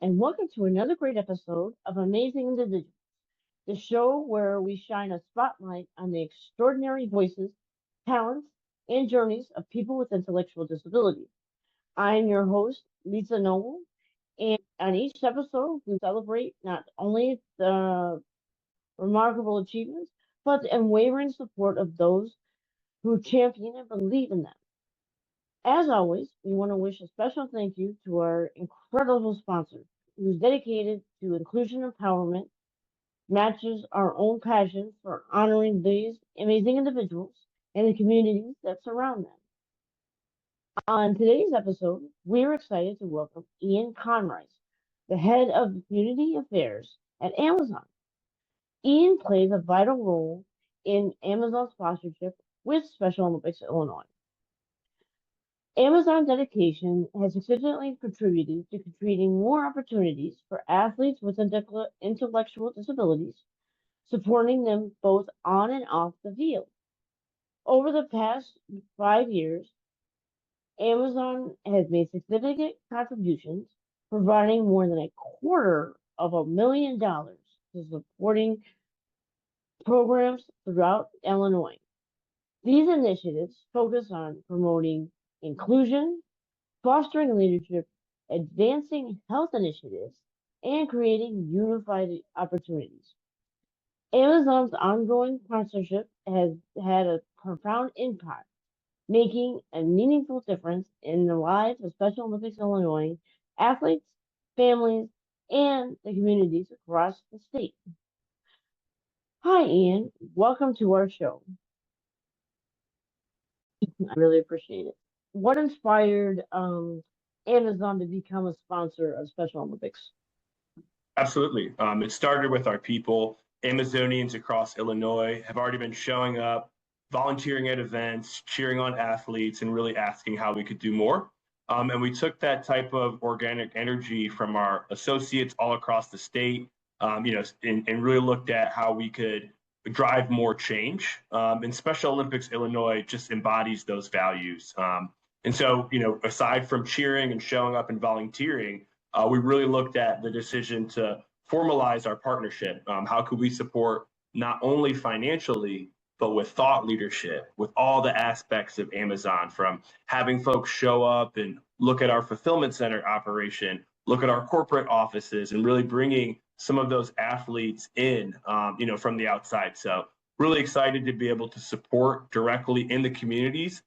and welcome to another great episode of Amazing Individuals, the show where we shine a spotlight on the extraordinary voices, talents, and journeys of people with intellectual disabilities. I'm your host, Lisa Noble, and on each episode, we celebrate not only the remarkable achievements, but the unwavering support of those who champion and believe in them. As always, we want to wish a special thank you to our incredible sponsor, who's dedicated to inclusion empowerment, matches our own passion for honoring these amazing individuals and the communities that surround them. On today's episode, we're excited to welcome Ian Conrice, the head of community affairs at Amazon. Ian plays a vital role in Amazon's sponsorship with Special Olympics Illinois. Amazon dedication has significantly contributed to creating more opportunities for athletes with intellectual disabilities, supporting them both on and off the field. Over the past 5 years, Amazon has made significant contributions, providing more than $250,000 to supporting programs throughout Illinois. These initiatives focus on promoting inclusion, fostering leadership, advancing health initiatives, and creating unified opportunities. Amazon's ongoing sponsorship has had a profound impact, making a meaningful difference in the lives of Special Olympics Illinois athletes, families, and the communities across the state. Hi, Ian. Welcome to our show. I really appreciate it. What inspired Amazon to become a sponsor of Special Olympics? Absolutely. It started with our people. Amazonians across Illinois have already been showing up, volunteering at events, cheering on athletes, and really asking how we could do more. And we took that type of organic energy from our associates all across the state, and really looked at how we could drive more change. And Special Olympics Illinois just embodies those values. And so, aside from cheering and showing up and volunteering, we really looked at the decision to formalize our partnership. How could we support not only financially, but with thought leadership, with all the aspects of Amazon, from having folks show up and look at our fulfillment center operation, look at our corporate offices, and really bringing some of those athletes in, from the outside. So really excited to be able to support directly in the communities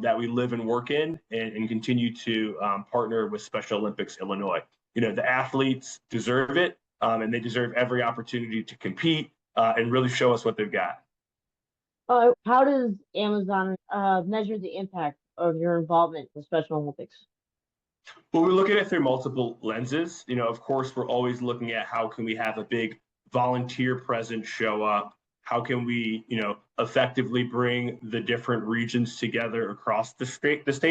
that we live and work in, and continue to partner with Special Olympics Illinois. The athletes deserve it, and they deserve every opportunity to compete and really show us what they've got. How does Amazon measure the impact of your involvement with Special Olympics? Well, we look at it through multiple lenses. Of course, we're always looking at how can we have a big volunteer presence show up? How can we, effectively bring the different regions together across the state? But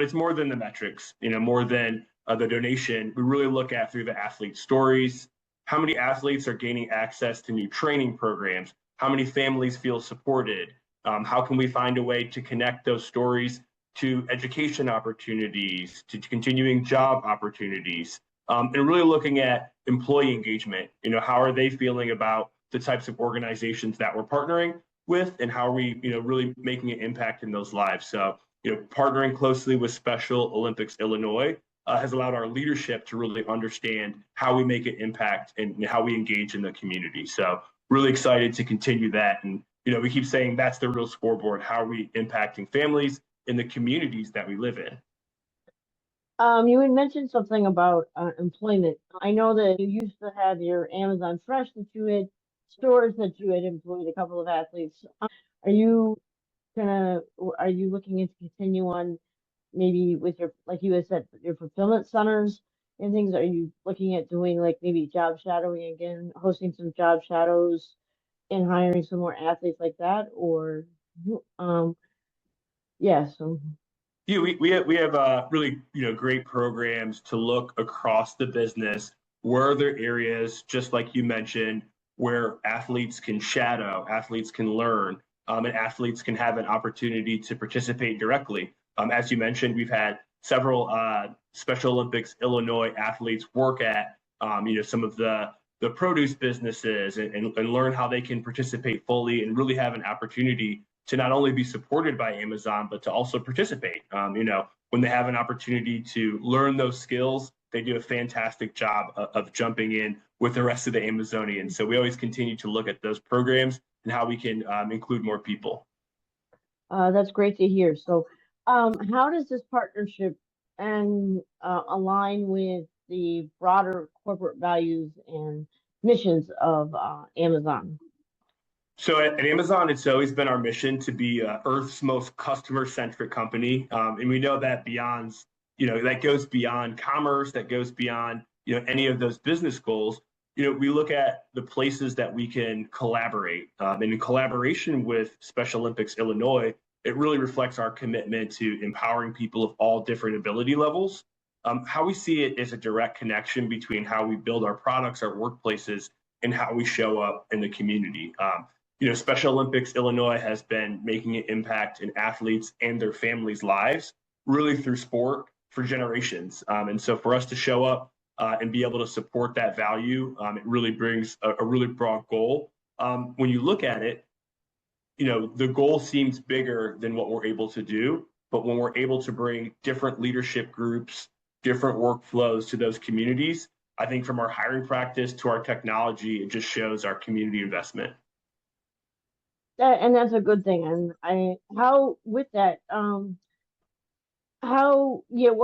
it's more than the metrics, more than the donation. We really look at through the athlete stories. How many athletes are gaining access to new training programs? How many families feel supported? How can we find a way to connect those stories to education opportunities, to continuing job opportunities, and really looking at employee engagement. How are they feeling about the types of organizations that we're partnering with, and how are we, really making an impact in those lives? So, partnering closely with Special Olympics Illinois has allowed our leadership to really understand how we make an impact and how we engage in the community. So really excited to continue that. And, we keep saying that's the real scoreboard. How are we impacting families in the communities that we live in? You had mentioned something about employment. I know that you used to have your Amazon Fresh that you had stores that you had employed a couple of athletes. Are you are you looking to continue on maybe with your, like you had said, your fulfillment centers and things? Are you looking at doing like maybe job shadowing again, hosting some job shadows and hiring some more athletes like that? Or, yeah, so. Yeah, we have really great programs to look across the business. Where are there areas, just like you mentioned, where athletes can shadow, athletes can learn, and athletes can have an opportunity to participate directly. As you mentioned, we've had several Special Olympics Illinois athletes work at some of the produce businesses and learn how they can participate fully and really have an opportunity to not only be supported by Amazon, but to also participate. When they have an opportunity to learn those skills, they do a fantastic job of jumping in with the rest of the Amazonians. So we always continue to look at those programs and how we can include more people. That's great to hear. So, how does this partnership and align with the broader corporate values and missions of Amazon? So at Amazon, it's always been our mission to be Earth's most customer-centric company, and we know that that goes beyond commerce, that goes beyond any of those business goals. We look at the places that we can collaborate, and in collaboration with Special Olympics Illinois, it really reflects our commitment to empowering people of all different ability levels. How we see it is a direct connection between how we build our products, our workplaces, and how we show up in the community. Special Olympics Illinois has been making an impact in athletes and their families' lives, really through sport for generations. And so for us to show up and be able to support that value, it really brings a really broad goal. When you look at it, the goal seems bigger than what we're able to do. But when we're able to bring different leadership groups, different workflows to those communities, I think from our hiring practice to our technology, it just shows our community investment. And that's a good thing. And what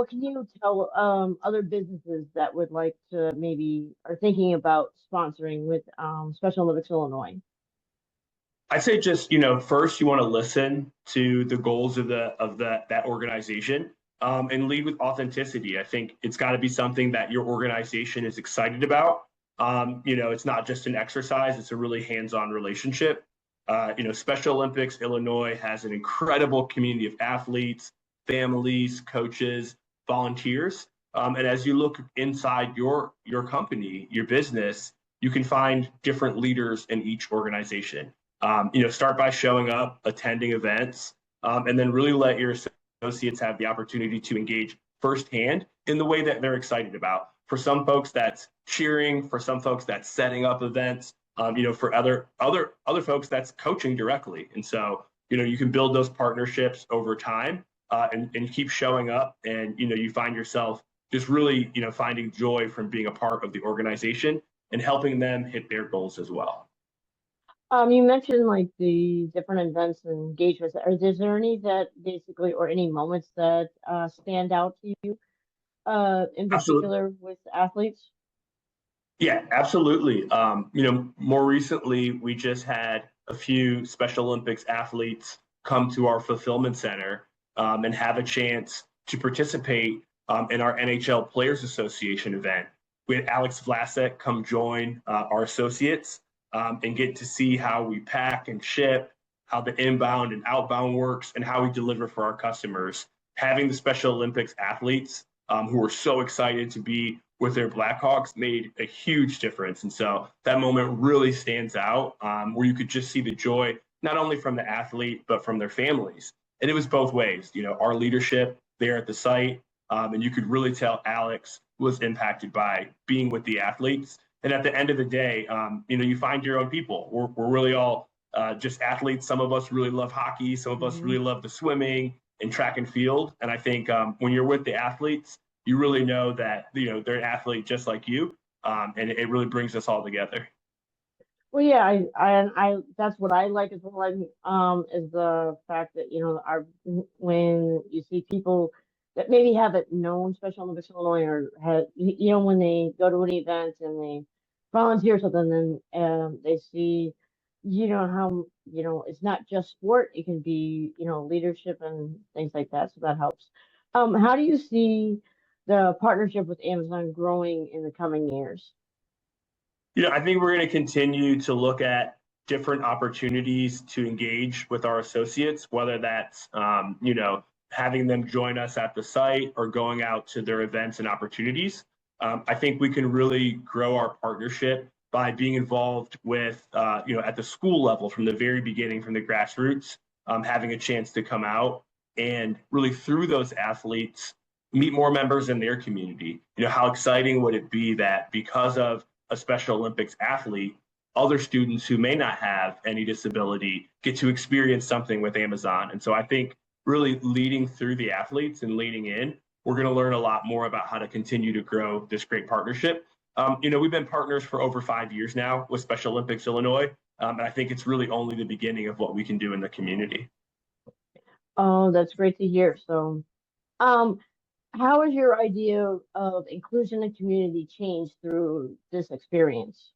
can you tell other businesses that would like to maybe are thinking about sponsoring with Special Olympics Illinois? I'd say just, first you want to listen to the goals of that organization, and lead with authenticity. I think it's got to be something that your organization is excited about. It's not just an exercise, it's a really hands-on relationship. Special Olympics Illinois has an incredible community of athletes, families, coaches, volunteers. And as you look inside your company, your business, you can find different leaders in each organization. Start by showing up, attending events, and then really let your associates have the opportunity to engage firsthand in the way that they're excited about. For some folks, that's cheering. For some folks, that's setting up events. For other folks, that's coaching directly. And so, you can build those partnerships over time, and keep showing up. And, you find yourself just really, finding joy from being a part of the organization and helping them hit their goals as well. You mentioned like the different events and engagements. Is there any that basically, or any moments that stand out to you in particular with athletes? Yeah, absolutely. More recently, we just had a few Special Olympics athletes come to our fulfillment center and have a chance to participate in our NHL Players Association event. We had Alex Vlasic come join our associates and get to see how we pack and ship, how the inbound and outbound works, and how we deliver for our customers. Having the Special Olympics athletes who were so excited to be with their Blackhawks made a huge difference. And so that moment really stands out, where you could just see the joy, not only from the athlete, but from their families. And it was both ways, our leadership there at the site, and you could really tell Alex was impacted by being with the athletes. And at the end of the day, you find your own people. We're really all just athletes. Some of us really love hockey. Some of us really love the swimming and track and field. And I think when you're with the athletes, you really know that they're an athlete just like you, and it really brings us all together. Well, yeah, I that's what I like as well. Is the fact that when you see people that maybe haven't known Special Olympics Illinois or had when they go to an event and they volunteer or something, then they see how it's not just sport; it can be leadership and things like that. So that helps. How do you see the partnership with Amazon growing in the coming years? I think we're going to continue to look at different opportunities to engage with our associates, whether that's, having them join us at the site or going out to their events and opportunities. I think we can really grow our partnership by being involved with, at the school level from the very beginning, from the grassroots, having a chance to come out and really through those athletes, meet more members in their community. How exciting would it be that because of a Special Olympics athlete, other students who may not have any disability get to experience something with Amazon. And so I think really leading through the athletes and leading in, we're going to learn a lot more about how to continue to grow this great partnership. We've been partners for over 5 years now with Special Olympics Illinois, and I think it's really only the beginning of what we can do in the community. Oh, that's great to hear. So, um, how has your idea of inclusion and community changed through this experience?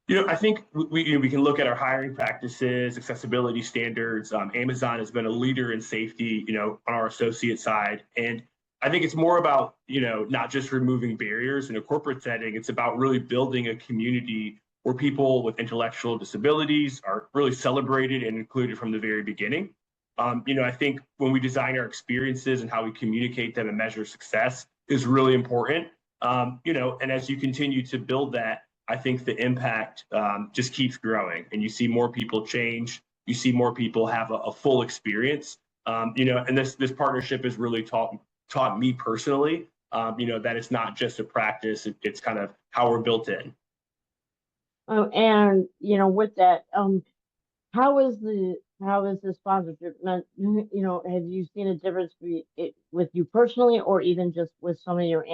I think we can look at our hiring practices, accessibility standards. Amazon has been a leader in safety, on our associate side, and I think it's more about not just removing barriers in a corporate setting. It's about really building a community where people with intellectual disabilities are really celebrated and included from the very beginning. I think when we design our experiences and how we communicate them and measure success is really important. And as you continue to build that, I think the impact just keeps growing, and you see more people change. You see more people have a full experience. And this partnership has really taught me personally, that it's not just a practice; it's kind of how we're built in. And with that, how is the sponsorship meant? Have you seen a difference with you personally, or even just with some of your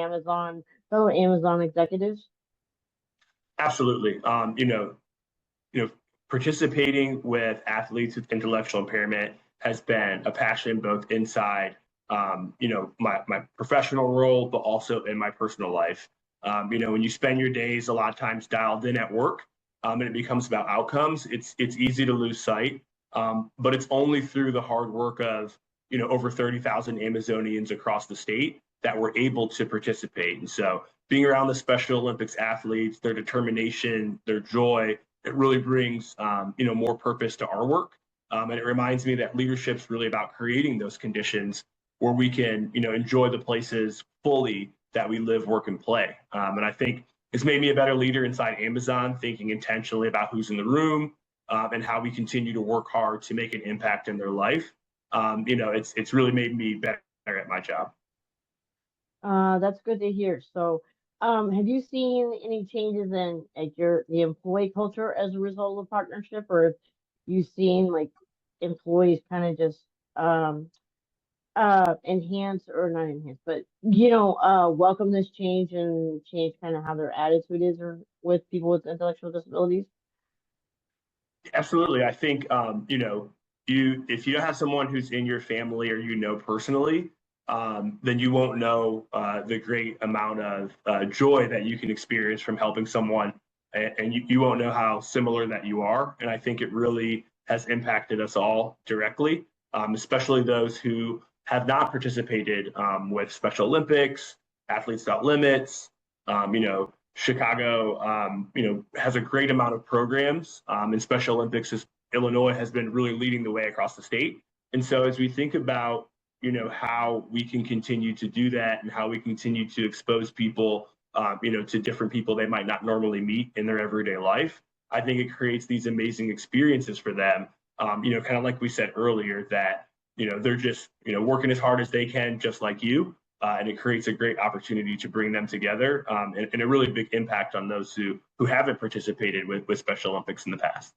fellow Amazon executives? Absolutely. Participating with athletes with intellectual impairment has been a passion both inside, my professional role, but also in my personal life. When you spend your days a lot of times dialed in at work, and it becomes about outcomes, it's easy to lose sight. But it's only through the hard work of over 30,000 Amazonians across the state that we're able to participate. And so being around the Special Olympics athletes, their determination, their joy, it really brings more purpose to our work. And it reminds me that leadership is really about creating those conditions where we can enjoy the places fully that we live, work, and play. And I think it's made me a better leader inside Amazon, thinking intentionally about who's in the room, and how we continue to work hard to make an impact in their life. It's really made me better at my job. That's good to hear. So, have you seen any changes in the employee culture as a result of the partnership, or have you seen like employees kind of just enhance or not enhance, but welcome this change and change kind of how their attitude is or with people with intellectual disabilities? Absolutely. I think if you don't have someone who's in your family or personally, then you won't know the great amount of joy that you can experience from helping someone, and you won't know how similar that you are. And I think it really has impacted us all directly, especially those who have not participated with Special Olympics, Athletes Without Limits. Chicago, has a great amount of programs, and Special Olympics Illinois has been really leading the way across the state. And so as we think about, how we can continue to do that and how we continue to expose people, to different people they might not normally meet in their everyday life, I think it creates these amazing experiences for them. Kind of like we said earlier, that, they're just, working as hard as they can, just like you. And it creates a great opportunity to bring them together, and a really big impact on those who haven't participated with Special Olympics in the past.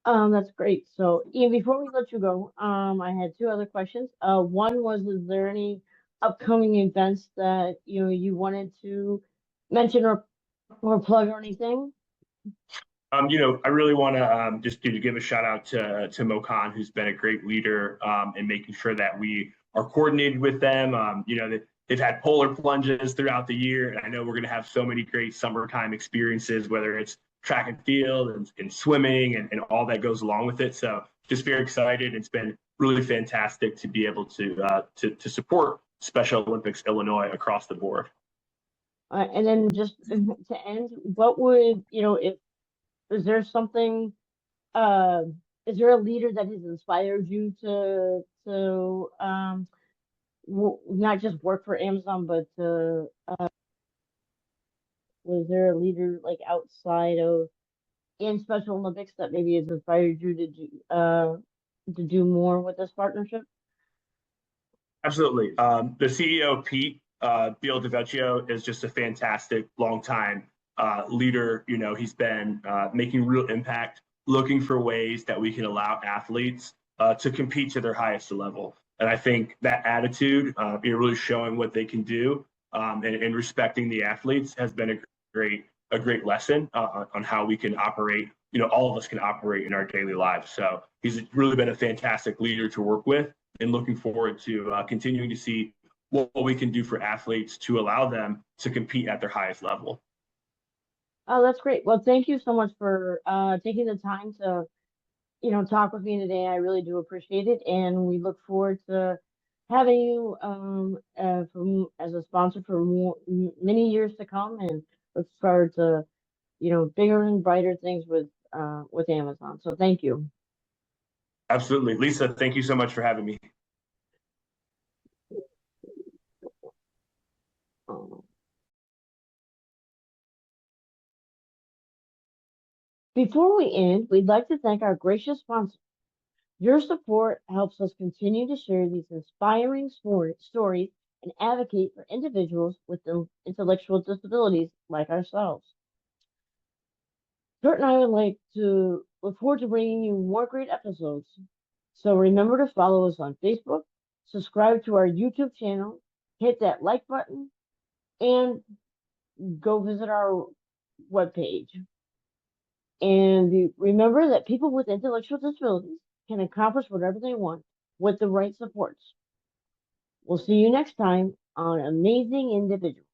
That's great. So, Ian, before we let you go, I had two other questions. One was, is there any upcoming events that you wanted to mention or plug or anything? I really want to just to give a shout out to Mo Khan, who's been a great leader, in making sure that we are coordinated with them. They've had polar plunges throughout the year, and I know we're going to have so many great summertime experiences, whether it's track and field and swimming and all that goes along with it. So just very excited. It's been really fantastic to be able to support Special Olympics Illinois across the board. And then just to end, what would if is there something is there a leader that has inspired you to not just work for Amazon, but was there a leader like outside of in Special Olympics that maybe has inspired you to do more with this partnership? Absolutely. The CEO, Pete Biel is just a fantastic longtime leader. You know, he's been making real impact, looking for ways that we can allow athletes to compete to their highest level. And I think that attitude, really showing what they can do, and respecting the athletes has been a great lesson on how we can operate. You know, all of us can operate in our daily lives. So he's really been a fantastic leader to work with, and looking forward to continuing to see what we can do for athletes to allow them to compete at their highest level. Oh, that's great. Well, thank you so much for taking the time to, talk with me today. I really do appreciate it, and we look forward to having you as a sponsor for many years to come, and look forward to, bigger and brighter things with Amazon. So thank you. Absolutely. Lisa, thank you so much for having me. Before we end, we'd like to thank our gracious sponsor. Your support helps us continue to share these inspiring stories and advocate for individuals with intellectual disabilities like ourselves. Kurt and I would like to look forward to bringing you more great episodes. So remember to follow us on Facebook, subscribe to our YouTube channel, hit that like button, and go visit our webpage. And remember that people with intellectual disabilities can accomplish whatever they want with the right supports. We'll see you next time on Amazing Individuals.